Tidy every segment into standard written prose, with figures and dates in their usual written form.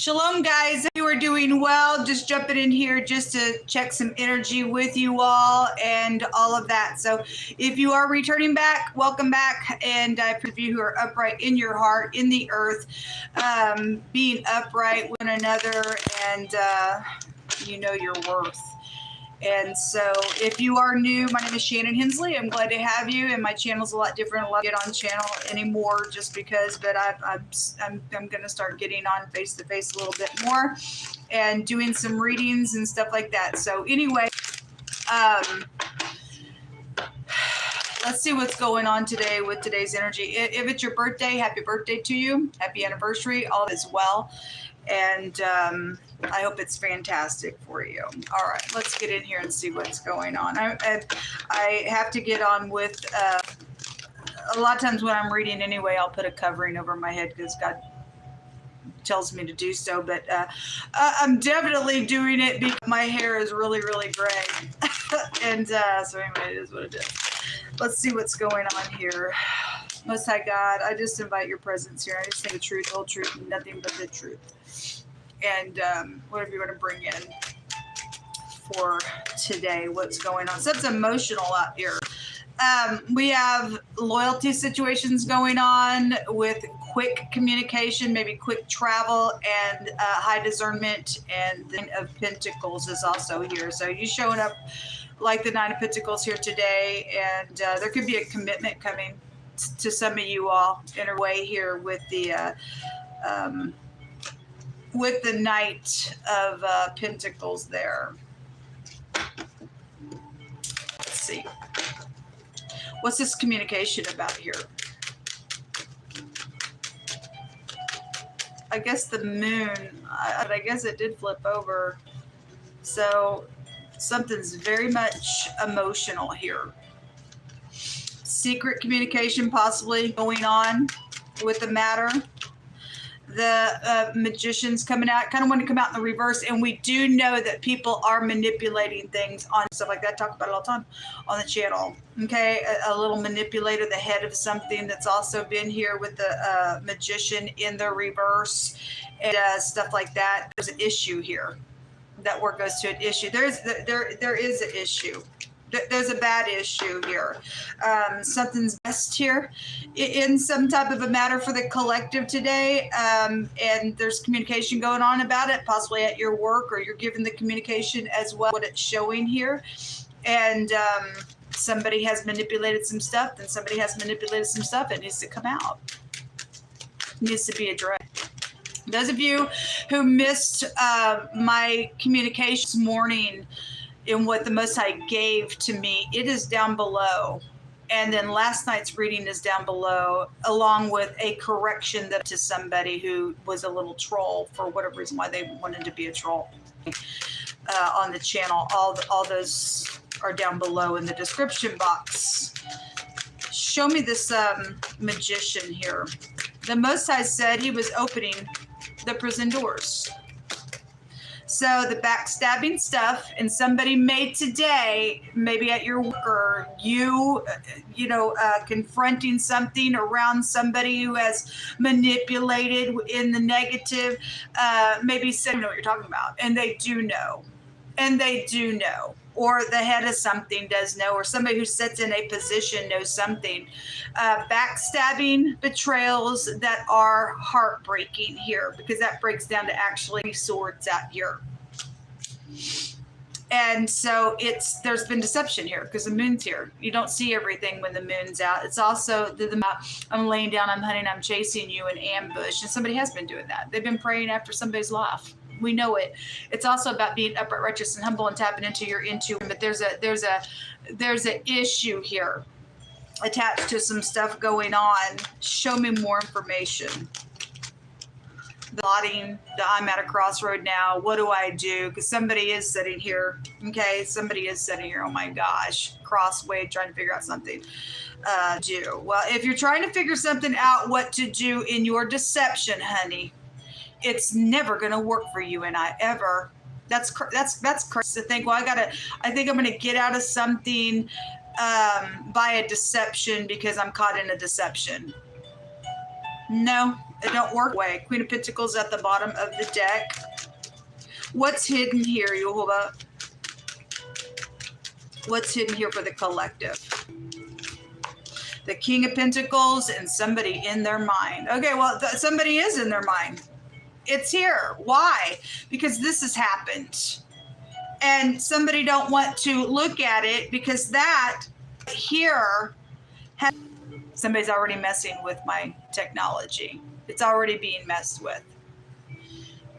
Shalom, guys. If you are doing well, just jumping in here just to check some energy with you all and all of that. So if you are returning back, welcome back. And for you who are upright in your heart, in the earth, being upright with one another, and you know your worth. And so if you are new, my name is Shannon Hensley. I'm glad to have you. And my channel's a lot different. I don't get on channel anymore just because, but I'm going to start getting on face-to-face a little bit more and doing some readings and stuff like that. So anyway, let's see what's going on today with today's energy. If it's your birthday, happy birthday to you. Happy anniversary. All is well. And I hope it's fantastic for you. All right, let's get in here and see what's going on. I have to get on with, a lot of times when I'm reading anyway, I'll put a covering over my head because God tells me to do so. But I'm definitely doing it because my hair is really, really gray. And so anyway, it is what it is. Let's see what's going on here. Most High God, I just invite your presence here. I just think the truth, whole truth, and nothing but the truth. And whatever you want to bring in for today, what's going on. So it's emotional out here. We have loyalty situations going on with quick communication, maybe quick travel, and high discernment. And the Nine of Pentacles is also here. So you showing up like the Nine of Pentacles here today, and there could be a commitment coming to some of you all in a way here with the Knight of Pentacles there. Let's see. What's this communication about here? I guess the moon, I guess it did flip over. So something's very much emotional here. Secret communication possibly going on with the matter. The Magician's coming out. Kind of want to come out in the reverse. And we do know that people are manipulating things on stuff like that. Talk about it all the time on the channel. Okay, a little manipulator, the head of something that's also been here with the Magician in the reverse and stuff like that. There's an issue here. That word goes to an issue. There is an issue. There's a bad issue here. Something's best here in some type of a matter for the collective today. And there's communication going on about it, possibly at your work, or you're giving the communication as well, what it's showing here. And somebody has manipulated some stuff, then somebody has manipulated some stuff. It needs to come out. It needs to be addressed. Those of you who missed my communication this morning, in what the Most High gave to me, it is down below. And then last night's reading is down below, along with a correction that to somebody who was a little troll for whatever reason why they wanted to be a troll on the channel. All those are down below in the description box. Show me this Magician here. The Most High said he was opening the prison doors. So the backstabbing stuff, and somebody made today, maybe at your work, or you confronting something around somebody who has manipulated in the negative, maybe saying, know what you're talking about, and they do know, or the head of something does know, or somebody who sits in a position knows something. Backstabbing, betrayals that are heartbreaking here, because that breaks down to actually swords out here. And so there's been deception here because the moon's here. You don't see everything when the moon's out. It's also I'm laying down, I'm hunting, I'm chasing you in ambush, and somebody has been doing that. They've been praying after somebody's life. We know it. It's also about being upright, righteous, and humble, and tapping into your intuition. But there's a issue here attached to some stuff going on. Show me more information. I'm at a crossroad now. What do I do? Because somebody is sitting here. Okay, somebody is sitting here. Oh my gosh, crossway, trying to figure out something. Do well if you're trying to figure something out, what to do in your deception, honey. It's never going to work for you and I ever. That's crazy to think. Well, I think I'm going to get out of something by a deception because I'm caught in a deception. No, It don't work away. Queen of Pentacles at the bottom of the deck. What's hidden here, Yehovah? What's hidden here for the collective? The King of Pentacles and somebody in their mind. Okay, well, somebody is in their mind. It's here. Why? Because this has happened. And somebody don't want to look at it because that here, somebody's already messing with my technology. It's already being messed with.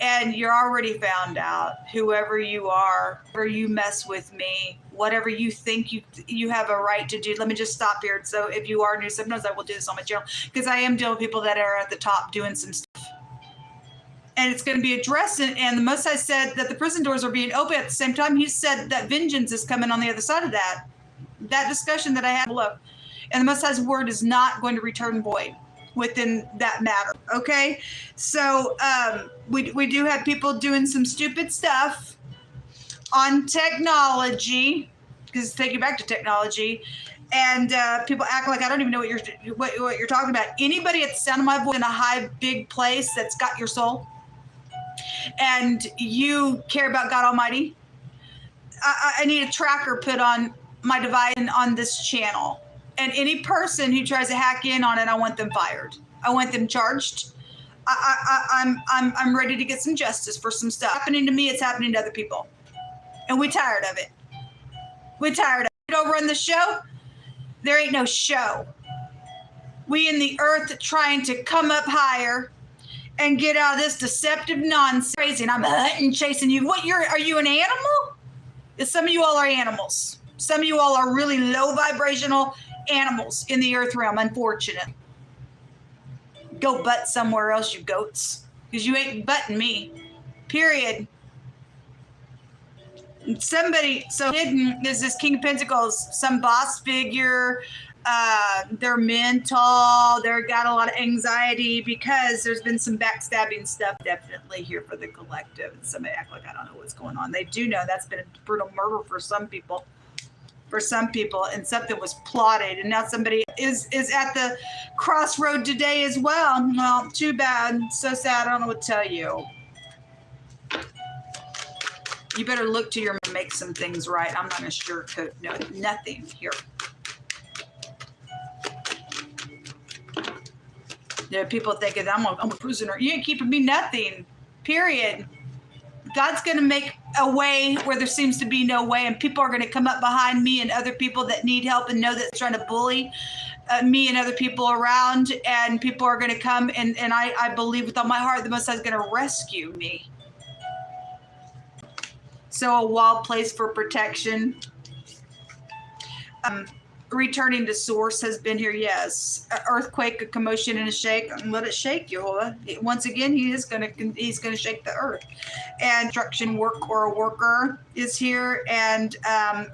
And you're already found out, whoever you are, or you mess with me, whatever you think you have a right to do. Let me just stop here. So if you are new, sometimes I will do this on my channel because I am dealing with people that are at the top doing some stuff. And it's going to be addressed. And the Most High said that the prison doors are being open at the same time. He said that vengeance is coming on the other side of that. That discussion that I had below. And the Most High's word is not going to return void within that matter. Okay? So we do have people doing some stupid stuff on technology, because take you back to technology, and people act like I don't even know what you're talking about. Anybody at the sound of my voice in a high, big place that's got your soul, and you care about God Almighty, I need a tracker put on my device and on this channel. And any person who tries to hack in on it, I want them fired. I want them charged. I'm ready to get some justice for some stuff happening to me. It's happening to other people, and we're tired of it. We're tired of it. Over in the show, there ain't no show. We in the earth trying to come up higher and get out of this deceptive nonsense. Crazy, and I'm hunting, chasing you. What? Are you an animal? Some of you all are animals. Some of you all are really low vibrational animals in the earth realm. Unfortunate. Go butt somewhere else, you goats, because you ain't butting me. Period. Somebody so hidden is this King of Pentacles, some boss figure. They're mental. They've got a lot of anxiety because there's been some backstabbing stuff definitely here for the collective. And somebody act like I don't know what's going on. They do know that's been a brutal murder for some people. And something was plotted, and now somebody is at the crossroad today as well. Well, too bad. So sad. I don't know what to tell you. You better look to your make some things right. I'm not going to sugarcoat nothing here. There are people thinking I'm a prisoner. You ain't keeping me nothing. Period. God's going to make a way where there seems to be no way, and people are going to come up behind me and other people that need help and know that they're trying to bully me and other people around, and people are going to come, and I believe with all my heart the Most High is going to rescue me. So a wild place for protection. Returning to source has been here, yes. Earthquake, a commotion, and a shake. Let it shake, Yehovah. Once again, he's gonna shake the earth. And construction work or a worker is here, and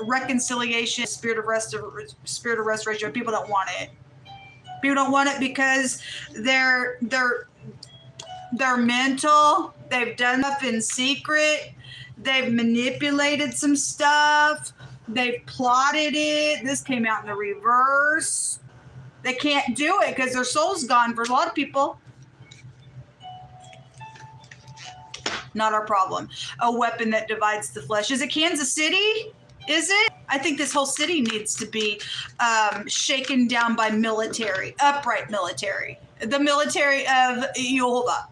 reconciliation, spirit of restoration. People don't want it. People don't want it because they're mental. They've done stuff in secret. They've manipulated some stuff. They've plotted it. This came out in the reverse. They can't do it because their soul's gone for a lot of people. Not our problem. A weapon that divides the flesh. Is it Kansas City? Is it? I think this whole city needs to be shaken down by military, upright military. The military of Yehovah.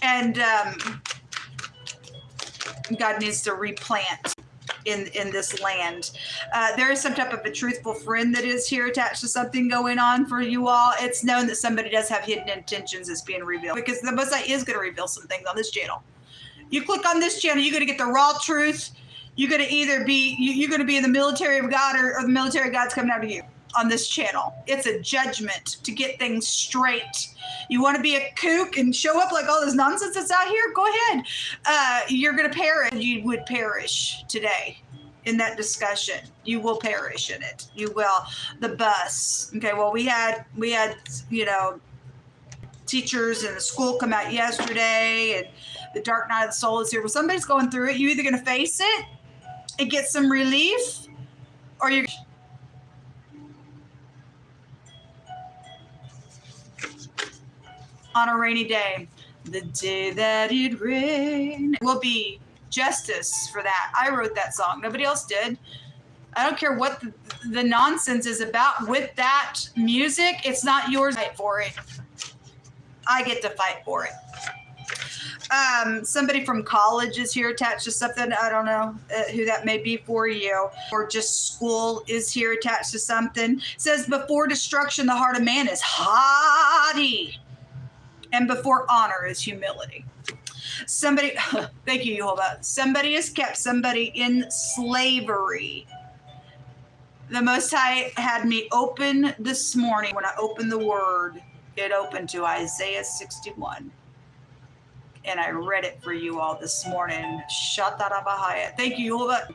And God needs to replant in this land. There is some type of a truthful friend that is here attached to something going on for you all. It's known that somebody does have hidden intentions that's being revealed, because the Most High is going to reveal some things on this channel. You click on this channel, you're going to get the raw truth. You're going to either be you're going to be in the military of God, or the military of God's coming out of you on this channel. It's a judgment to get things straight. You want to be a kook and show up like all this nonsense that's out here? Go ahead. You're going to perish. You would perish today in that discussion. You will perish in it. You will. The bus. Okay. Well, we had teachers in the school come out yesterday, and the dark night of the soul is here. Well, somebody's going through it. You're either going to face it and get some relief, or you're on a rainy day. The day that it rained will be justice for that. I wrote that song. Nobody else did. I don't care what the nonsense is about with that music. It's not yours to fight for it. I get to fight for it. Somebody from college is here attached to something. I don't know who that may be for you. Or just school is here attached to something. It says, before destruction, the heart of man is haughty. And before honor is humility. Somebody, thank you, Jehovah. Somebody has kept somebody in slavery. The Most High had me open this morning. When I opened the word, it opened to Isaiah 61. And I read it for you all this morning. Shatarabahaya. Thank you, Jehovah.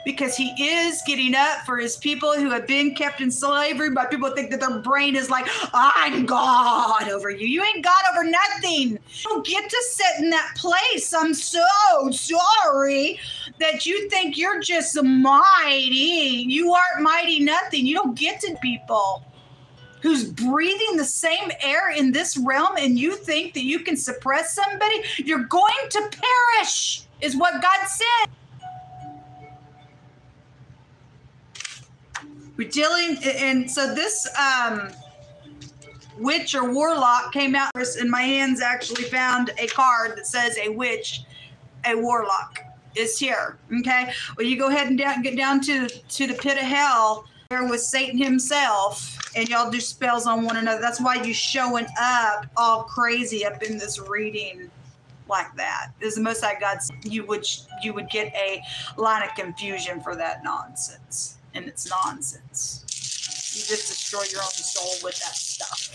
Because he is getting up for his people who have been kept in slavery, but people think that their brain is like, I'm God over you. You ain't God over nothing. You don't get to sit in that place. I'm so sorry that you think you're just mighty. You aren't mighty nothing. You don't get to people who's breathing the same air in this realm, and you think that you can suppress somebody, you're going to perish, is what God said. We're dealing, and so this witch or warlock came out, and my hands actually found a card that says a witch, a warlock is here, okay? Well, you go ahead and get down to the pit of hell, there was Satan himself, and y'all do spells on one another. That's why you showing up all crazy up in this reading like that. Is the Most High God, you would get a line of confusion for that nonsense, and it's nonsense. You just destroy your own soul with that stuff.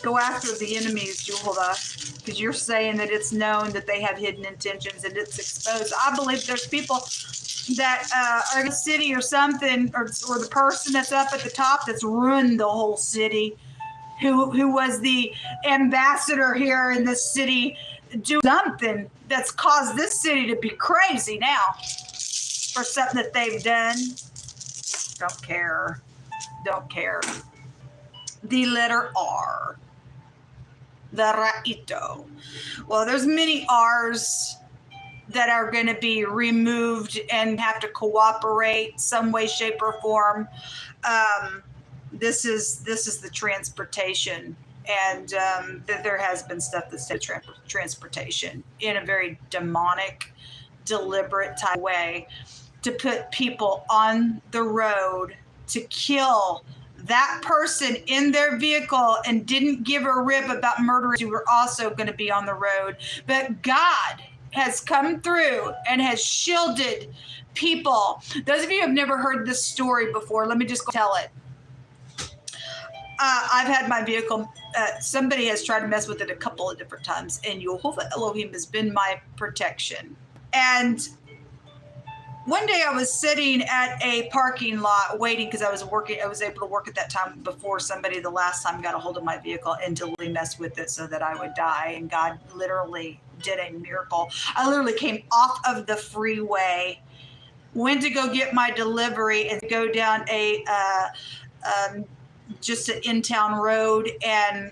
Go after the enemies, Jehovah, because you're saying that it's known that they have hidden intentions and it's exposed. I believe there's people that are in a city or something, or the person that's up at the top that's ruined the whole city, who was the ambassador here in this city, do something that's caused this city to be crazy now for something that they've done. Don't care. The letter R, the Ra'ito. Well, there's many R's that are going to be removed and have to cooperate some way, shape, or form. This is the transportation, and there has been stuff that's transportation in a very demonic, deliberate type way to put people on the road to kill that person in their vehicle and didn't give a rip about murderers who were also going to be on the road. But God has come through and has shielded people. Those of you who have never heard this story before, let me just tell it. I've had my vehicle, somebody has tried to mess with it a couple of different times, and Yehovah Elohim has been my protection. And one day I was sitting at a parking lot waiting because I was able to work at that time before somebody the last time got a hold of my vehicle and deliberately messed with it so that I would die. And God literally did a miracle. I literally came off of the freeway, went to go get my delivery and go down just an in-town road, and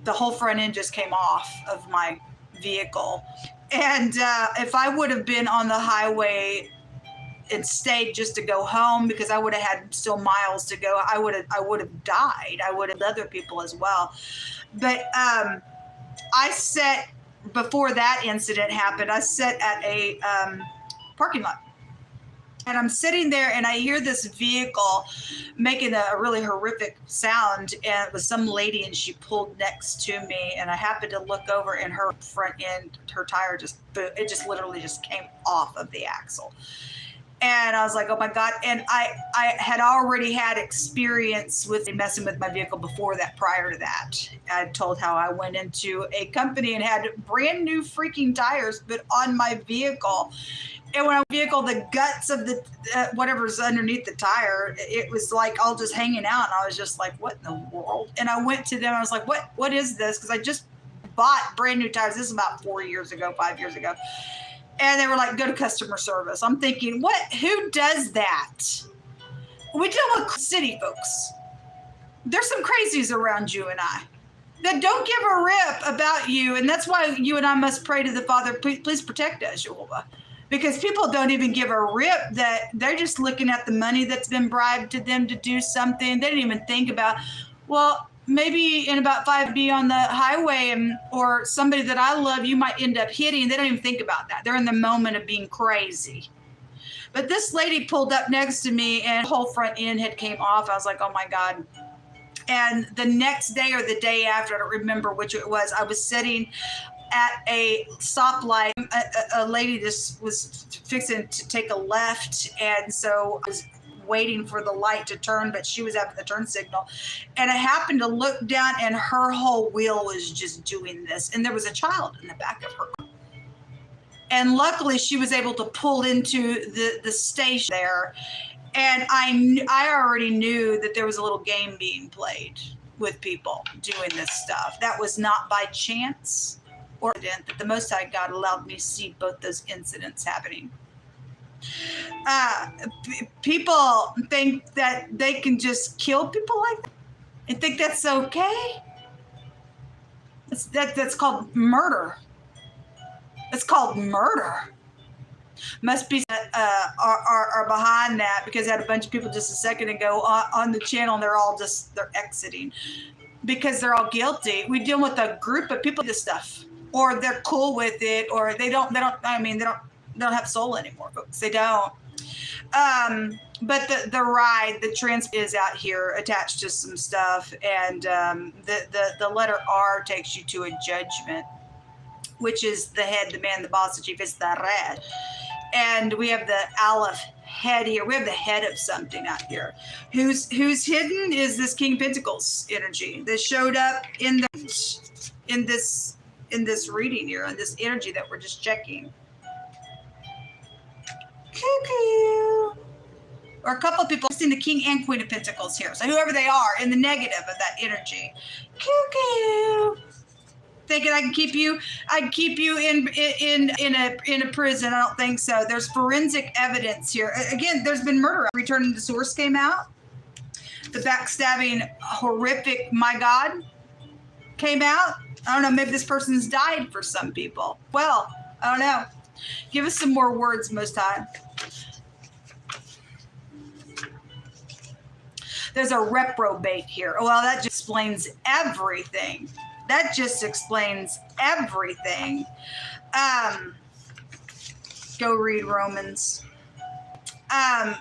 the whole front end just came off of my vehicle. And if I would have been on the highway and stayed just to go home, because I would have had still miles to go, I would have died. I would have other people as well. But I sat, before that incident happened, I sat at a parking lot. And I'm sitting there and I hear this vehicle making a really horrific sound, and it was some lady, and she pulled next to me, and I happened to look over, and her front end, her tire it literally came off of the axle. And I was like, oh my God. And I had already had experience with messing with my vehicle before that, prior to that. I told how I went into a company and had brand new freaking tires put on my vehicle. And when I vehicle, the guts of the whatever's underneath the tire, it was like all just hanging out. And I was just like, what in the world? And I went to them. I was like, what is this? Because I just bought brand new tires. This is about 5 years ago. And they were like, go to customer service. I'm thinking, who does that? We deal with city folks. There's some crazies around you and I. that don't give a rip about you. And that's why you and I must pray to the Father, please protect us, Jehovah. Because people don't even give a rip, that they're just looking at the money that's been bribed to them to do something. They didn't even think about, well, maybe in about 5 be on the highway or somebody that I love, you might end up hitting. They don't even think about that. They're in the moment of being crazy. But this lady pulled up next to me and the whole front end had came off. I was like, oh my God. And the next day or the day after, I don't remember which it was, I was sitting at a stoplight. A lady just was fixing to take a left. And so I was waiting for the light to turn, but she was after the turn signal. And I happened to look down and her whole wheel was just doing this. And there was a child in the back of her. And luckily she was able to pull into the station there. And I already knew that there was a little game being played with people doing this stuff. That was not by chance or accident, that the Most High God allowed me to see both those incidents happening. People think that they can just kill people like that and think that's okay. That's called murder. It's called murder. Must be are behind that, because I had a bunch of people just a second ago on the channel, and they're exiting because they're all guilty. We deal with a group of people this stuff, or they're cool with it, or they don't have soul anymore, folks. They don't. But the ride, the trans is out here attached to some stuff, and the letter R takes you to a judgment, which is the head, the man, the boss, the chief. It's the red. And we have the Aleph head here. We have the head of something out here. Who's hidden is this King Pentacles energy that showed up in this reading here, in this energy that we're just checking. Cuckoo. Or a couple of people seen the King and Queen of Pentacles here. So whoever they are, in the negative of that energy. Cuckoo. Thinking I can keep you in a prison. I don't think so. There's forensic evidence here. Again, there's been murder. Returning to Source came out. The backstabbing, horrific, my God, came out. I don't know, maybe this person's died for some people. Well, I don't know. Give us some more words, Most High. There's a reprobate here. Well, that just explains everything. That just explains everything. Go read Romans.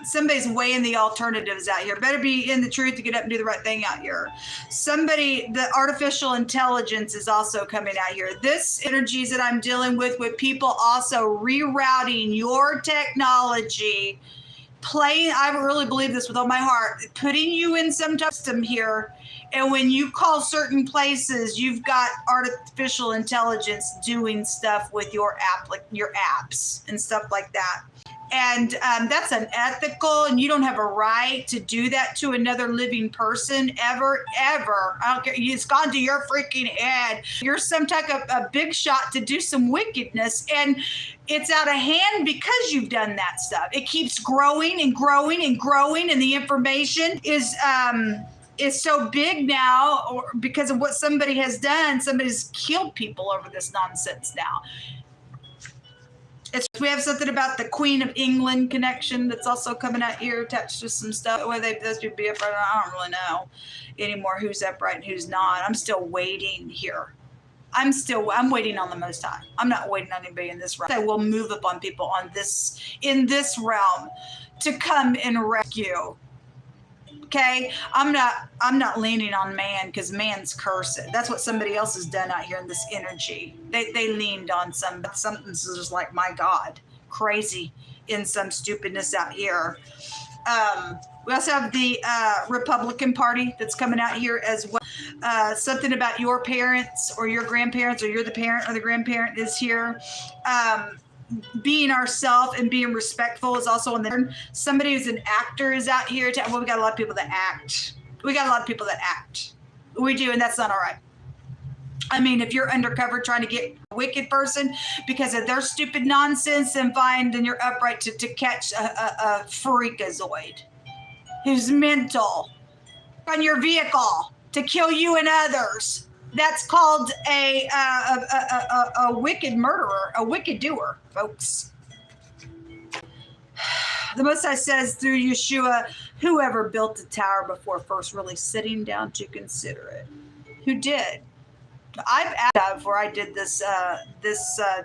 Somebody's weighing the alternatives out here. Better be in the truth to get up and do the right thing out here. The artificial intelligence is also coming out here. This energies that I'm dealing with people also rerouting your technology, I really believe this with all my heart, putting you in some system here. And when you call certain places, you've got artificial intelligence doing stuff with your apps and stuff like that. And that's unethical, and you don't have a right to do that to another living person ever. I don't care. It's gone to your freaking head. You're some type of a big shot to do some wickedness, and it's out of hand because you've done that stuff. It keeps growing and growing and growing, and the information is so big now because of what somebody has done. Somebody's killed people over this nonsense now. We have something about the Queen of England connection that's also coming out here, attached to some stuff. Whether those people be upright, I don't really know anymore who's upright and who's not. I'm still waiting here. I'm waiting on the Most High. I'm not waiting on anybody in this realm. I will move upon people in this realm to come and rescue. Okay, I'm not leaning on man, because man's cursed. That's what somebody else has done out here in this energy. They leaned on something's just like, my God, crazy in some stupidness out here. We also have the Republican Party that's coming out here as well. Something about your parents or your grandparents, or you're the parent or the grandparent, is here. Being ourselves and being respectful is also in there. Somebody who's an actor is out here. We got a lot of people that act. We do, and that's not all right. I mean, if you're undercover trying to get a wicked person because of their stupid nonsense, then fine, then you're upright to catch a freakazoid who's mental on your vehicle to kill you and others. That's called a wicked murderer, a wicked doer, folks. The Most High says through Yeshua, whoever built the tower before first really sitting down to consider it? Who did? I've asked before I did this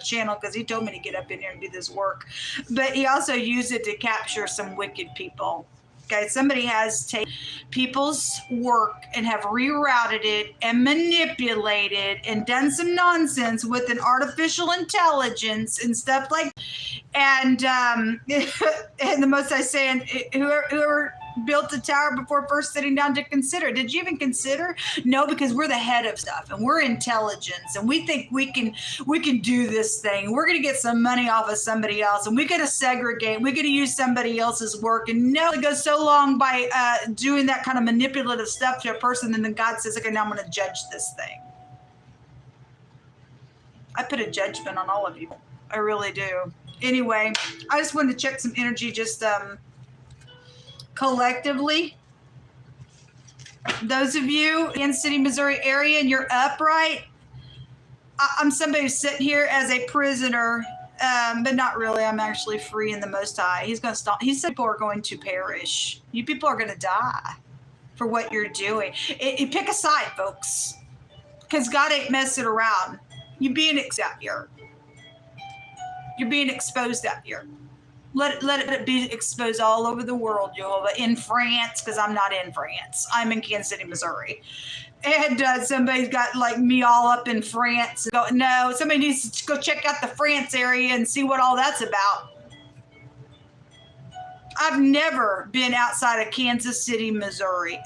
channel because he told me to get up in here and do this work, but he also used it to capture some wicked people. Okay, somebody has taken people's work and have rerouted it and manipulated and done some nonsense with an artificial intelligence and stuff like. And and the Most High saying, whoever built the tower before first sitting down to consider. Did you even consider? No, because we're the head of stuff and we're intelligence and we think we can do this thing. We're going to get some money off of somebody else and we got to segregate. We got to use somebody else's work. And no, it goes so long by doing that kind of manipulative stuff to a person, and then God says, okay, now I'm going to judge this thing. I put a judgment on all of you. I really do. Anyway, I just wanted to check some energy just collectively. Those of you in Kansas City, Missouri area and you're upright, I'm somebody who's sitting here as a prisoner, but not really. I'm actually free in the Most High. He's going to stop. He said people are going to perish. You people are going to die for what you're doing. Pick a side, folks, because God ain't messing around. You're being exposed out here. You're being exposed out here. Let it be exposed all over the world, Jehovah. In France, because I'm not in France. I'm in Kansas City, Missouri. And somebody's got like me all up in France. No, somebody needs to go check out the France area and see what all that's about. I've never been outside of Kansas City, Missouri.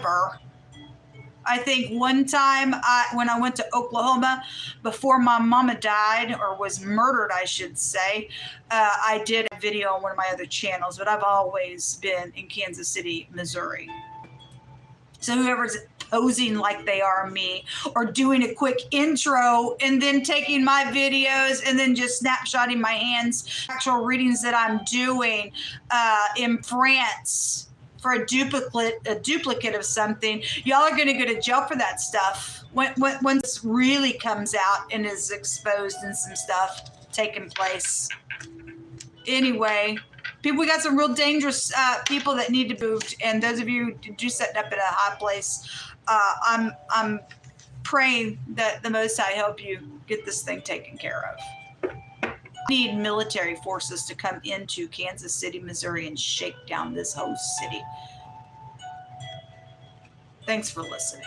I think one time when I went to Oklahoma before my mama died, or was murdered, I should say, I did a video on one of my other channels, but I've always been in Kansas City, Missouri. So whoever's posing like they are me, or doing a quick intro and then taking my videos and then just snapshotting my hands, actual readings that I'm doing in France, for a duplicate of something, y'all are going to go to jail for that stuff. When this really comes out and is exposed and some stuff taking place. Anyway, people, we got some real dangerous people that need to be moved. And those of you who do set up in a high place, I'm praying that the Most High help you get this thing taken care of. Need military forces to come into Kansas City, Missouri and shake down this whole city. Thanks for listening.